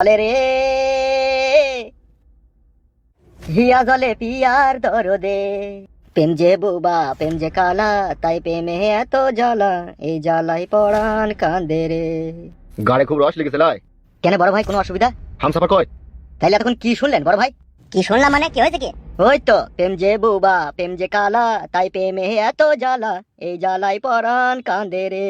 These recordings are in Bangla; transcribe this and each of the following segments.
বলে রে হিয়া জলে পিয়ার দরদে, প্রেম যে বোবা প্রেম যে কালা, তাই প্রেমে এত জ্বালা, এই জ্বালাই পরাণ কান্দে রে। গানে খুব রস লেগেছে লাই। কেন বড় ভাই, কোনো অসুবিধা? হামসাফার কয়? তাইলে এতক্ষণ কি শুনলেন বড় ভাই? কি শুনলাম মানে? কি হয়েছে কি? ওই তো প্রেম যে বোবা প্রেম যে কালা, তাই প্রেমে এত জ্বালা, এই জ্বালাই পরাণ কান্দে রে।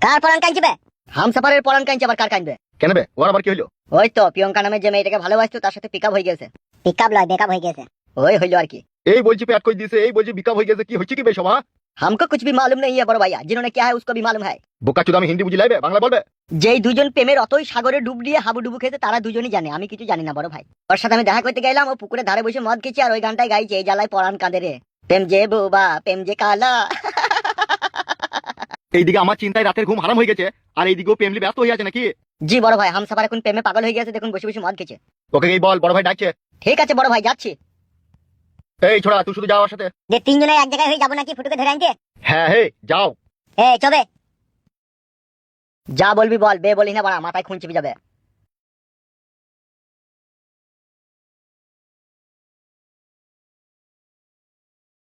কার পরাণ কাঁদবে? হামসাফারের পরাণ কাঁদছে, আবার কার কাঁদবে? কেন বে, ওর আবার কি হইলো? ওই তো প্রিয়ঙ্কা নামে যে মেয়েটাকে ভালোবাসতো তার সাথে পিকআপ হয়ে গেছে। পিকআপ লয়, বেকআপ হয়ে গেছে। ওই হইলো আর কি। এই বলছি পেট কই দিছে, এই বলছি বিকাপ হয়ে গেছে, কি হচ্ছে কি বে সভা? हमको कुछ भी मालूम नहीं है बड़ो भैया, जिन्होंने क्या है उसको भी मालूम है। বোকা চোদা, আমি হিন্দি বুঝি লাইবে, বাংলা বলবে? যেই দুজন প্রেমের অতই সাগরে ডুব দিয়ে হাবুডুবু খেতে, তারা দুজনই জানে, আমি কিছু জানি না বড় ভাই। ওর সাথে আমি দেখা করতে গেলাম, ও পুকুরে ধারে বসে মদ খেয়েছি আর ওই গানটাই গাইছে, এই জ্বালায় পরাণ কাঁদে রে, প্রেম যে বোবা প্রেম যে কালা। এইদিকে আমার চিন্তায় রাতের ঘুম হারাম হয়ে গেছে, আর এইদিকেও প্রেমলি ব্যস্ত হয়ে আছে নাকি? জি বড় ভাই, হামসাফার এখন প্রেমে পাগল হয়ে গেছে, দেখুন বসে বসে মদ খেয়েছে। ওকে এই বল, বড় ভাই ডাকছে। ঠিক আছে বড় ভাই, যাচ্ছি। এই ছোড়া, তুই শুধু যাও আমার সাথে। যে তিনজনে এক জায়গায় হয়ে যাবো নাকি ফুটুকে ধরে আনতে? হ্যাঁ হে যাও। চবে যা বলবি বল, বে বলি না বাড়া, মাথায় খুন চেপে যাবে।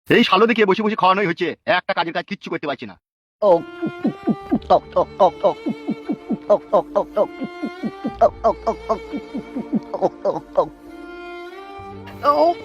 এই শালো দেখে বসে বসে খাওয়ানোই হচ্ছে, একটা কাজের কাজ কিচ্ছু করতে পারছি না। ও ওক ওক ওক ওক ওক ওক ওক ওক ওক ওক ওক ওক ওক ওক ওক।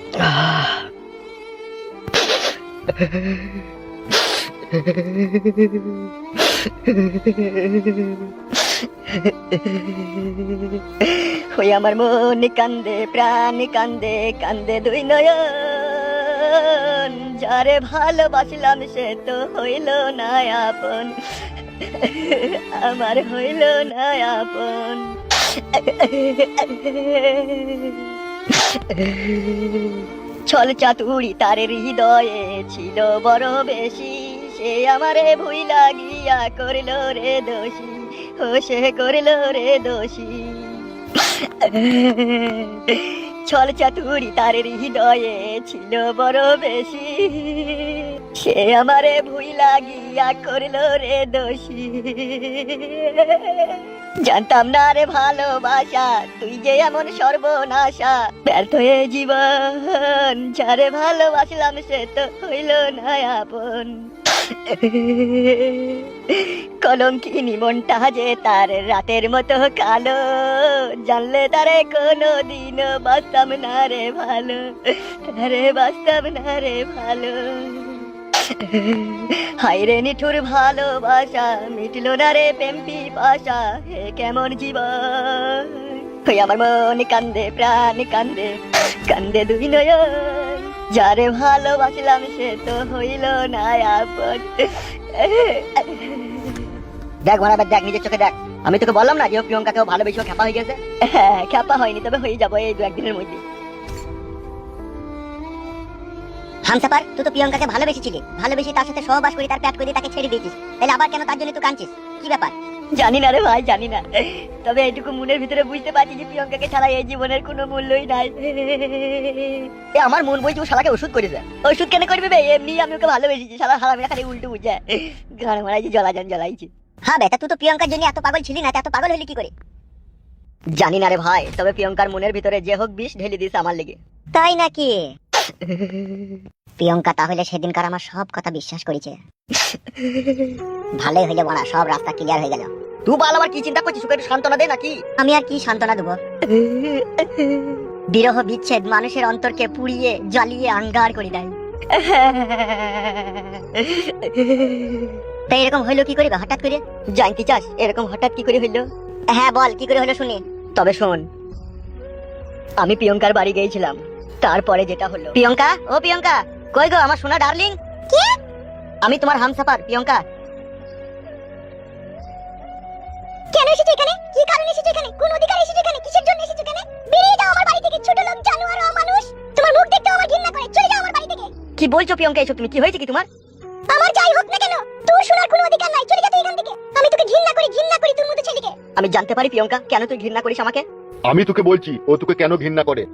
ওই আমার মন কান্দে প্রাণ কান্দে, কান্দে দুই নয়ন, যারে ভালোবাসলাম সে তো হইল না আপন, আমার হইল না আপন। ছল চাতুরি তার হৃদয়ে ছিল বড় বেশি, সে আমারে ভুই লাগিয়া করিল রে দোষী, ও সে করিল রে দোষী। ছল চাতুরি তার হৃদয়ে ছিল বড় বেশি, সে আমারে ভুই লাগিয়া করিল রে দোষী। জানতাম না রে ভালোবাসা, তুই যে এমন সর্বনাশা, ব্যর্থ হয়ে জীবন, যারে ভালোবাসলাম সে তো হইল না আপন। কলঙ্কিনী মনটা যে তার রাতের মতো কালো, জানলে তারে কোনো দিন বাঁচতাম না রে ভালো, তারে বাঁচতাম না রে ভালো। হায়রে নিঠুর ভালোবাসা, মিটল না রে প্রেম পিপাসা, হে কেমন জীবন। ওই আমার মন কান্দে প্রাণ কান্দে, কান্দে দুই নয়ন, যারে ভালোবাসলাম সে তো হইল না আপন। দেখ মারা দেখ, নিজের চোখে দেখ, আমি তোকে বললাম না যে ও প্রিয়ঙ্কাকেও ভালোবেসে খ্যাপা হয়ে গেছে। হ্যাঁ খ্যাপা হয়নি, তবে হয়ে যাবো এই 2-1 দিনের মধ্যে। হামসাফার, তুই তো প্রিয়ঙ্কাকে ভালোবেসেছিলি, ভালোবেসে তার সাথে সহবাস করে তার প্যাট করে তাকে ছেড়ে দিয়েছিস, তাহলে আবার কেন তার জন্য তুই কাঁদছিস? কি ব্যাপার? জানি না রে ভাই, জানি না, তবে এইটুকু মনের ভিতরে বুঝতে পারছি যে প্রিয়ঙ্কাকে ছাড়া এই জীবনের কোনো মূল্যই নাই। আমার মন বলছে ও শালাকে ওষুধ করেছে। ওষুধ কেন করবি বে, এমনি আমি ওকে ভালোবেসেছি, শালা হারামিরা খালি উল্টো বুঝে গান মারাইছি, জ্বালাইছি। হ্যাঁ বেটা, তুই তো প্রিয়ঙ্কার জন্য এত পাগল ছিলি না, এত পাগল হলি কি করে? জানি না রে ভাই, তবে প্রিয়ঙ্কার মনের ভিতরে যে হোক বিষ ঢেলে দিস আমার লেগে। তাই নাকি? প্রিয়ঙ্কা তাহলে সেদিনকার আমার সব কথা বিশ্বাস করেছে। ভালোই হইলে বড়া, সব রাস্তা ক্লিয়ার হয়ে গেল। তুই বল আবার কি চিন্তা করছিস, ওকে একটু সান্ত্বনা দে নাকি? আমি আর কি সান্ত্বনা দেবো? বিরহ বিচ্ছেদ মানুষের অন্তরকে পুড়িয়ে জ্বালিয়ে আঙ্গার করে দেয়। তাই এরকম হইলো কি করে হঠাৎ করে? জানতে চাস এরকম হঠাৎ কি করে হইলো? হ্যাঁ বল, কি করে হলো শুনি। তবে শোন, আমি প্রিয়ঙ্কার বাড়ি গিয়েছিলাম, তারপরে যেটা হলো। প্রিয়ঙ্কা, ও প্রিয়ঙ্কা, কই গো আমার সোনা ডার্লিং? কি? আমি তোমার হামসাফার প্রিয়ঙ্কা। কেন এসেছো এখানে? কি কারণে এসেছো এখানে? কোন অধিকারে এসেছো এখানে? কিসের জন্য এসেছো এখানে? বেরিয়ে যাও আমার বাড়ি থেকে, ছোট লোক, জানোয়ার, অমানুষ। তোমার মুখ দেখতে আমার ঘৃণা করে, চলে যাও আমার বাড়ি থেকে। কি বলছো প্রিয়ঙ্কা এসব তুমি? কি হয়েছে কি তোমার? আমার যাই হোক না কেন, তোর শোনার কোনো অধিকার নাই, চলে যা তুই এখান থেকে। আমি তোকে ঘৃণা করি তোর মতো ছেলেকে। আমি জানতে পারি প্রিয়ঙ্কা কেন তুই ঘৃণা করিস আমাকে? আমি তোকে বলছি ও তোকে কেন ঘৃণা করে।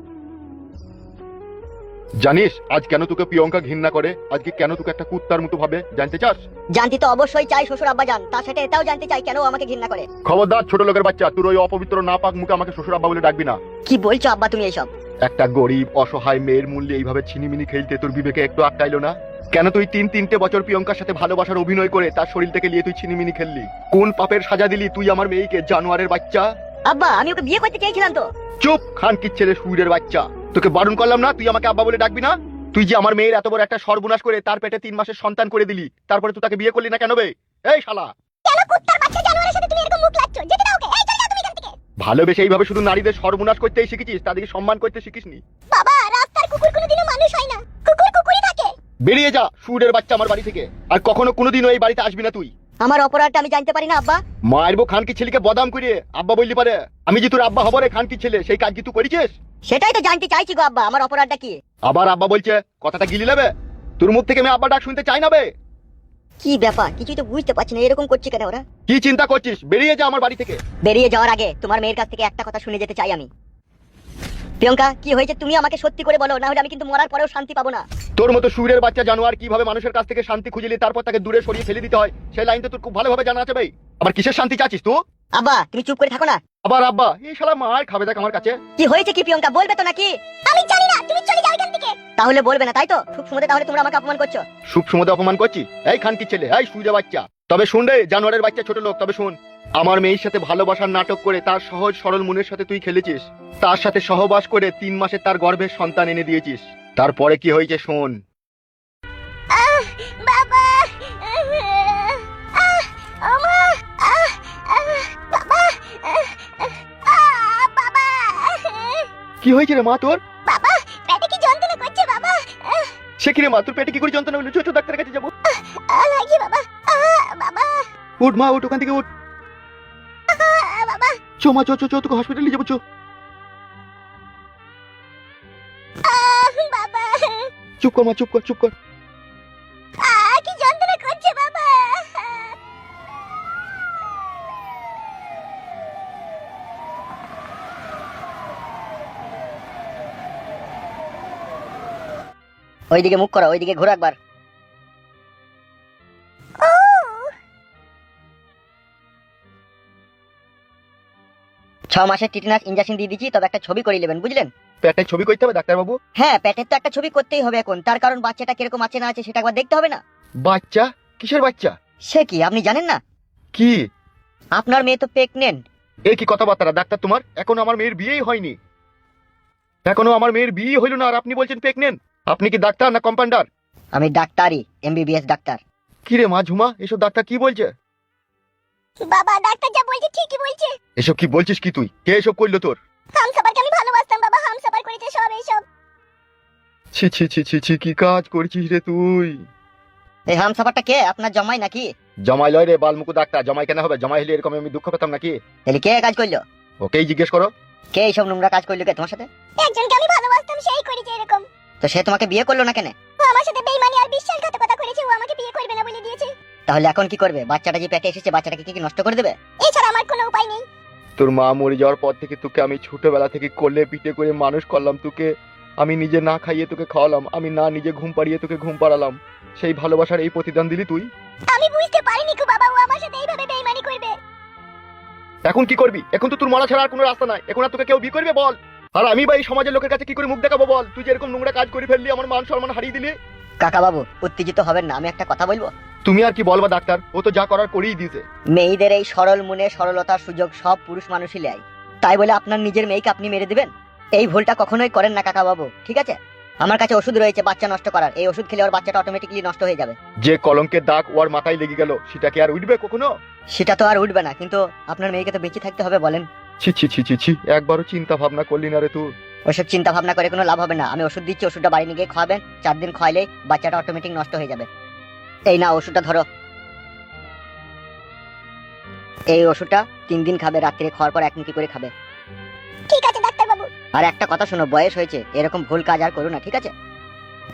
জানিস আজ কেন তোকে প্রিয়ঙ্কা ঘৃণা করে? আজকে কেন তোকে একটা কুত্তার মতো ভাবে, জানতে চাস? জানতে তো অবশ্যই চাই শ্বশুর আব্বা জান, তার সাথে এটাও জানতে চাই কেন ও আমাকে ঘৃণা করে। খবরদার ছোট লোকের বাচ্চা, তোর ওই অপবিত্র না পাক মুখে আমাকে শ্বশুর আব্বা বলে ডাকবি না। কি বলছো আব্বা তুমি এইসব? একটা গরিব অসহায় মেয়ের মূল্যে এইভাবে ছিনিমিনি খেলতে তোর বিবেকে একটু আটকাইলো না? কেন তুই 3-3টে বছর প্রিয়ঙ্কার সাথে ভালোবাসার অভিনয় করে তার শরীর থেকে নিয়ে তুই ছিনিমিনি খেললি? কোন পাপের সাজা দিলি তুই আমার মেয়েকে, জানোয়ারের বাচ্চা? আব্বা আমি ওকে বিয়ে করতে চেয়েছিলাম তো। চুপ, খানকির ছেলে, সুইরের বাচ্চা। তোকে বারণ করলাম না তুই আমাকে আব্বা বলে ডাকবি না? তুই যে আমার মেয়ের এত বড় একটা সর্বনাশ করে তার পেটে 3 মাসের সন্তান করে দিলি, তারপরে তুই তাকে বিয়ে করলি না কেন বে? এই শালা, কেন কুত্তার বাচ্চা জানোয়ারের সাথে তুমি এরকম মুখ লাগছো? যেতে দাও ওকে, এই চলে যাও তুমি এখান থেকে। ভালোবেসে এইভাবে শুধু নারীদের সর্বনাশ করতেই শিখেছিস, তাদেরকে সম্মান করতে শিখিসনি। বাবা, রাস্তার কুকুর কোনোদিনও মানুষ হয় না, কুকুর কুকুরই থাকে। বেরিয়ে যা সুরের বাচ্চা আমার বাড়ি থেকে, আর কখনো কোনোদিনও এই বাড়িতে আসবি না তুই। আমার অপরাধটা আমি জানতে পারি না আব্বা? মারবো খানকি ছেলেকে বদাম করে আব্বা বললি পারে? আমি যে তোর আব্বা হবো রে খানকি ছেলে, সেই কাজ কি তুই করেছিস? সেটাই তো জানতে চাইছি গো আব্বা, আমার অপরাধটা কি? আবার আব্বা বলছে, কথাটা গিলি নেবে? তোর মুখ থেকে আমি আব্বা ডাক শুনতে চাই না বে। কি ব্যাপার কিছুই তো বুঝতে পারছি না, এরকম করছি কেন ওরা? কি চিন্তা করছিস? বেরিয়ে যা আমার বাড়ি থেকে। বেরিয়ে যাওয়ার আগে তোমার মেয়ের কাছ থেকে একটা কথা শুনে যেতে চাই আমি। প্রিয়ঙ্কা কি হয়েছে তুমি আমাকে সত্যি করে বলো, না হলে আমি কিন্তু মরার পরেও শান্তি পাবো না। তোর মতো সুরের বাচ্চা জানোয়ার কিভাবে মানুষের কাছ থেকে শান্তি খুঁজলি তারপর তাকে দূরে সরিয়ে ফেলে দিতে হয়, সেই লাইন তো তোর খুব ভালোভাবে জানা আছে ভাই। আবার কিসের শান্তি চাচ্ছিস তুই? আব্বা তুমি চুপ করে থাকো না। আবার আব্বা? এই শালা মার খাবে দেখ আমার কাছে। কি হয়েছে কি প্রিয়ঙ্কা, বলবে তো নাকি? আমি জানি না, তুমি চলে যাও এখান থেকে। তাহলে বলবে না তাই তো? খুব সুন্দর, তাহলে তোমরা আমাকে অপমান করছো। সুখ সমুদে অপমান করছি? এই খানকি ছেলে, এই সুরে বাচ্চা, তবে শুন রে জানোয়ারের বাচ্চা ছোট লোক, তবে শুন, আমার মেয়ের সাথে ভালোবাসার নাটক করে তার সহজ সরল মনের সাথে তুই খেলেছিস, তার সাথে সহবাস করে 3 মাসে তার গর্ভের সন্তান এনে দিয়েছিস। তারপরে কি হয়েছে শোন। বাবা, আমা, বাবা, বাবা, কি হয়েছে রে মা তোর? বাবা, পেটে কি যন্ত্রণা করছে বাবা? সে কি রে মা, তোর পেটে কি করে যন্ত্রণা হলো? চো ডাক্তারের কাছে যাবো। লাগি বাবা, বাবা, উঠ মা, উঠ ওখান থেকে উঠ। বাবা, চো মা, চো চো চো, তোকে হসপিটালে যাবো, চো। বাবা, চুপ কর মা, চুপ কর, চুপ কর। কি যন্ত্রণা করছে বাবা? ওইদিকে মুখ করো, ওইদিকে ঘুরো একবার। 6 মাসের টিটেনাস ইনজেকশন দিয়ে দিচ্ছি, তবে একটা ছবি করে নেবেন বুঝলেন? পেটে ছবি করতে হবে ডাক্তার বাবু? হ্যাঁ পেটের তো একটা ছবি করতেই হবে এখন, তার কারণ বাচ্চাটা কিরকম আছে না আছে সেটা একবার দেখতে হবে না? বাচ্চা? কিসের বাচ্চা? সে কি আপনি জানেন না? কি? আপনার মেয়ে তো প্রেগনেন্ট। এই কি কথাবার্তা ডাক্তার তোমার? এখনো আমার মেয়ের বিয়েই হয়নি, এখনো আমার মেয়ের বিয়ে হইল না আর আপনি বলছেন প্রেগনেন্ট? আপনি কি ডাক্তার না কম্পাউন্ডার? আমি ডাক্তারই, এমবিবিএস ডাক্তার। কি রে মা ঝুমা, এসব ডাক্তার কি বলছে? বাবা, ডাক্তার যা বলছে ঠিকই বলছে। এসব কি বলছিস কি তুই? কে এসব করলো তোর? হামসাফারকে আমি ভালোবাসতাম বাবা, হামসাফার করেছে সব এইসব। ছি ছি ছি ছি ছি, কি কাজ করছিস রে তুই? এই হামসাফারটা কে, আপনার জামাই নাকি? জামাই লয় রে বালমুকু ডাক্তার, জামাই কেন হবে? জামাই হলে এরকম আমি দুঃখ পেতাম নাকি? তাহলে কে কাজ করলো? ওকেই জিজ্ঞেস করো। কে এইসব নোংরা কাজ করলো কে তোমার সাথে? একজনকে আমি ভালোবাসতাম, সেই করেছে এরকম। তো সে তোমাকে বিয়ে করলো না কেন? ও আমার সাথে বেইমানি আর বিশ্বাসঘাতকতা করেছে, ও আমাকে বিয়ে করবে না বলে দিয়েছে। তাহলে এখন কি করবে? বাচ্চাটা যে পেটে এসেছে বাচ্চাটাকে কি নষ্ট করে দেবে? এছাড়া আমার কোনো উপায় নেই। তোর মা মরে যাওয়ার পর থেকে তোকে আমি ছোটবেলা থেকে কোলে পিঠে করে মানুষ করলাম, তোকে আমি নিজে না খাইয়ে তোকে খাওয়ালাম, আমি না নিজে ঘুম পাড়িয়ে তোকে ঘুম পাড়ালাম, সেই ভালোবাসার এই প্রতিদান দিলি তুই? আমি বুঝতে পারিনি গো বাবা, ও আমার সাথে এইভাবে বেইমানি করবে। এখন কি করবি? এখন তো তোর মারা ছাড়া আর কোনো রাস্তা নাই, এখন আর তোকে কেউ বিয়ে করবে বল? আর আমি বা এই সমাজের লোকের কাছে কি করে মুখ দেখাবো বল? তুই যে এরকম নোংরা কাজ করে ফেললি, আমার মান সম্মান হারিয়ে দিলি। কাকা বাবু উত্তেজিত হবেন না, আমি একটা কথা বলবো। তুমি আর কি বলবা ডাক্তার, ও তো যা করার করেই দিয়েছে। মেয়েদের এই সরল মনে সরলতার সুযোগ সব পুরুষ মানুষই নেয়, তাই বলে আপনার নিজের মেয়েকে আপনি মেরে দিবেন? এই ভুলটা কখনোই করেন না কাকা বাবু, ঠিক আছে? আমার কাছে ওষুধ রয়েছে বাচ্চা নষ্ট করার, এই ওষুধ খেলে ওর বাচ্চাটা অটোমেটিক্যালি নষ্ট হয়ে যাবে। যে কলঙ্কের দাগ ওর মাথায় লেগে গেল সেটা কি আর উঠবে কখনো? সেটা তো আর উঠবে না, কিন্তু আপনার মেয়েকে তো বেঁচে থাকতে হবে বলেন। ছি ছি ছি ছি ছি, একবারও চিন্তা ভাবনা করলি না রে তুই? ওসব চিন্তা ভাবনা করে কোনো লাভ হবে না, আমি ওষুধ দিচ্ছি, ওষুধটা বাড়ি নিয়ে গিয়ে খাওয়াবেন, 4 দিন খাওয়াইলেই বাচ্চাটা অটোমেটিক নষ্ট হয়ে যাবে। এই না ওষুধটা ধরো, এই ওষুধটা 3 দিন খাবে, রাত্রে খাওয়ার পর 1 মুঠি করে খাবে। ঠিক আছে ডাক্তার বাবু। আর একটা কথা শোনো, বয়স হয়েছে, এরকম ভুল কাজ আর করো না, ঠিক আছে?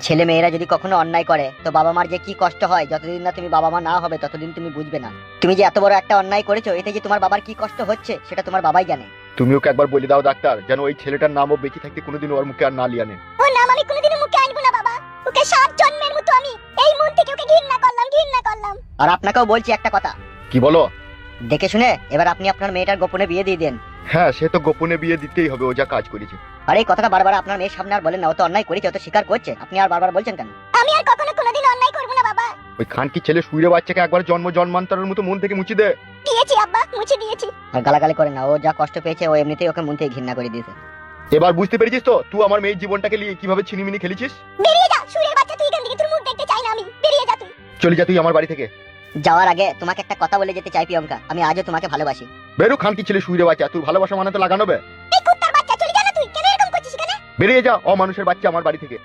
ছেলে মেয়েরা যদি কখনো অন্যায় করে তো বাবা মার যে কি কষ্ট হয়, যতদিন না তুমি বাবা মা না হবে ততদিন তুমি বুঝবে না। তুমি যে এত বড় একটা অন্যায় করেছো, এতে যে তোমার বাবার কি কষ্ট হচ্ছে সেটা তোমার বাবাই জানে। তুমি ওকে একবার বলে দাও ডাক্তার, যেন ওই ছেলেটার নামও বেঁচে থাকতে কোনোদিন ওর মুখে আর না লিয়ানে। ও নাম আমি কোনোদিনও মুখে আনবো সাত জন্মের মতো আমি এই মন থেকে ওকে ঘৃণা করলাম। আর আপনাকেও বলছি একটা কথা, কি বলো? দেখে শুনে এবার আপনি আপনার মেয়েটার গোপনে বিয়ে দিয়ে দেন। হ্যাঁ, সে তো গোপনে বিয়ে দিতেই হবে, ও যা কাজ করেছে। আর এই কথাটা বারবার আপনার মেয়ের সামনে আর বলেন না, ও তো অন্যায় করেছে, ও তো স্বীকার করছে, আপনি আর বারবার বলছেন কেন? আমি আর কখনো কোনোদিন অন্যায় করব না বাবা। ওই খানকি ছেলে শুইরে বাচ্চাকে একবার জন্মান্তরের মতো মন থেকে মুছে দে। দিয়েছি আব্বা, মুছে দিয়েছি। আর গালাগালি করেন না, ও যা কষ্ট পেয়েছে ও এমনিতেই ওকে মন থেকে ঘৃণা করে দিয়েছে। এবার বুঝতে পেরেছিস তো তুই আমার মেয়ের জীবনটাকে নিয়ে কিভাবে ছিনিমিনি খেলেছিস? বেরিয়ে যা সুরের বাচ্চা, তুই এখান থেকে, তোর মুখ দেখতে চাই না আমি। বেরিয়ে যা তুই। চলে যা তুই আমার বাড়ি থেকে। যাওয়ার আগে তোমাকে একটা কথা বলে যেতে চাই প্রিয়ঙ্কা, আমি আজও তোমাকে ভালোবাসি। বেরো খানকি ছেলে শুইরে বাচ্চা, তুই ভালোবাসা মানে তো লাগানো বে। এই কুত্তার বাচ্চা, চলে যা না তুই। কেন এরকম করছিস এখানে? বেরিয়ে যা অমানুষের বাচ্চা আমার বাড়ি থেকে।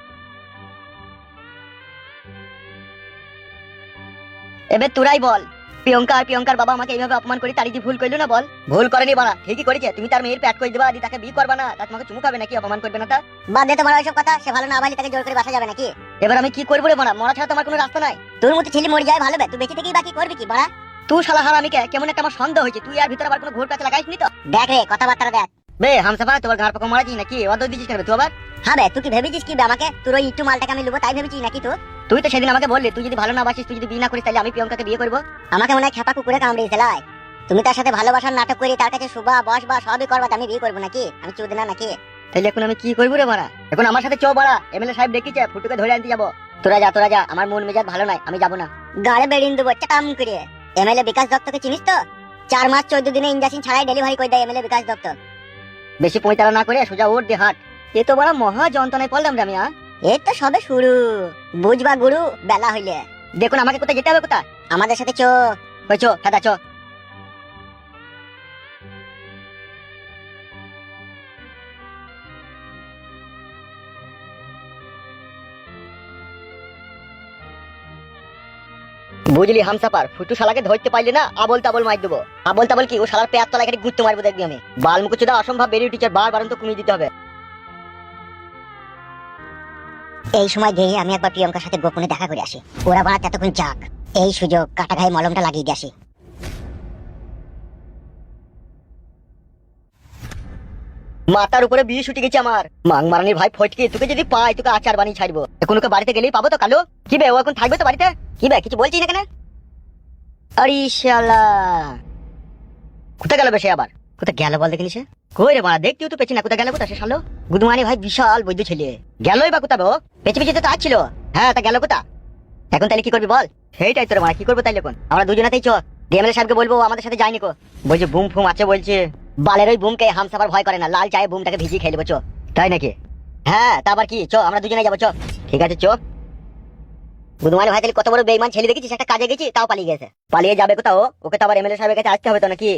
এবার তোরাই বল, প্রিয়ঙ্কা আর প্রিয়ঙ্কার বাবা আমাকে এইভাবে অপমান করে তারি দিয়ে ভুল করলো না? বল, ভুল করেনি বাড়া, ঠিকই করেছে। তুমি তার মেয়ের প্যাট করে দেবা, আর তাকে বিয়ে করবা না, তা তোমাকে চুমু খাবে নাকি? অপমান করবে না তা? বাদ দে তোমার ওইসব কথা। সে ভালো না ভালো তাকে জোর করে বাসা যাবে নাকি? এবার আমি কি করবো রে বাড়া? মরা ছাড়া তোমার কোনো রাস্তা নাই। তোর মতো ছেলে মরে যায় ভালো বে, তুই বেঁচে থেকেই বাকি করবি কি বাড়া? তুই শালা হারামিকে কেমন একটা আমার সন্দেহ হয়েছে, তুই আর ভিতরে আবার কোনো ঘোর কাছে লাগাইসনি তো? দেখ রে, কথাবার্তা দেখ। বে হামসাফা, তোমার ঘাড় পাকা মারাছিস নাকি? অত দিছিস কেন তুই আবার? হ্যাঁ বে, তুই কি ভেবেছিস কি বে আমাকে? তোর ওই একটু মালটাকে আমি লুবো তাই ভেবেছিস নাকি তুই? তুই তো সেদিন আমাকে বললি তুই যদি ভালো না বাসিস, তুই যদি বিয়ে না করিস, তাহলে আমি প্রিয়ঙ্কাকে বিয়ে করবো। আমাকে মনে হয় খেপা কুকুরে কামড়িয়েছে লাই। তুমি তার সাথে ভালোবাসার নাটক করে তার কাছে শুবা বস বা সবই করবা, আমি বিয়ে করবো নাকি? আমি চুদ না নাকি? তাহলে এখন আমি কি করবো রে মারা? এখন আমার সাথে চো বাড়া, এমএলএ সাহেব ডেকেছে, ফুটুকে ধরে আনতে যাবো। তোরা যা, আমার মন মেজাজ ভালো নাই, আমি যাবো না। গাড়ে বেরিয়ে দেবো চাকাম করে। এমএলএ বিকাশ দত্তকে চিনিস তো? 4 মাস 14 দিনে ইঞ্জেকশন ছাড়াই ডেলিভারি করে দেয় এমএলএ বিকাশ দত্ত। বেশি পঁয়তারা না করে সোজা ওর দিয়ে হাট। এ তো বড় মহা যন্ত্রণায় পড়লাম রে আমি। এই তো সবে শুরু, বুঝবা গুরু বেলা হইলে। দেখুন আমাকে কোথায় যেতে হবে? কোথায়? আমাদের সাথে চো। ওই চো দাদা চো। বুঝলি হামসাপার, ফুটু শালাকে ধরতে পারলি না, আবল তাবল মার দেবো। আবল তাবল কি? ও শালার পেয়ার তলায় কেটে গুঁতে মারবো দেখবি আমি। বালমুকুচুদা অসম্ভব বেরিয়ে টিচার, বারবার তো কমিয়ে দিতে হবে। এই সময় গিয়ে আমি একবার প্রিয়ঙ্কার সাথে গোপনে দেখা করে আসি। ওরা বাড়া ততক্ষণ যাক, এই সুযোগ কাটা গায়ে মলমটা লাগিয়ে দিয়ে আসি। মাথার উপরে বিষ উঠে গেছে আমার। মাং মারানির ভাই ফটকে, তোকে যদি পাই তোকে আচার বানিয়ে ছাড়বো। এখন ওকে বাড়িতে গেলেই পাবো তো কালো? কি বে, ও এখন থাকবে তো বাড়িতে? কি বে, কিছু বলছিস না কেন? আরে শালা, কোথায় গেল বে সে আবার? কোথায় গেল বল দেখিনি সে? কই রে মারা, দেখতেও তো পেছি না, কোথায় গেল? কোথায় সে শালো? গুদমানি ভাই বিশাল বৈদ্য ছেলে, গেলই বা কোথাবে? ও পেছে পেছে তো আসছিল। হ্যাঁ, তা গেল কোথা? এখন তাহলে কি করবি বল? সেইটাই তোর মারা, কি করবো তাইলে? এখন আমরা দুজনাতেই চ ডিএমএলএ সাহেবকে বলবো ও আমাদের সাথে যায়নি কো। বলছে বুম ফুম আছে বলছে। বালের ওই বুমকে হামসাফার ভয় করে না, লাল চায়ে বুমটাকে ভিজিয়ে খেয়ে দেবো। চ। তাই নাকি? হ্যাঁ, তা আবার কি? চ আমরা দুজনে যাবো, চ। ঠিক আছে চ। বুধমানি ভাই তাহলে কত বড় বেইমান ছেলে দেখেছিস, একটা কাজে গেছি তাও পালিয়ে গেছে। পালিয়ে যাবে কোথাও? ওকে তো আবার এমএলএ সাহেবের কাছে আসতে হবে তো নাকি?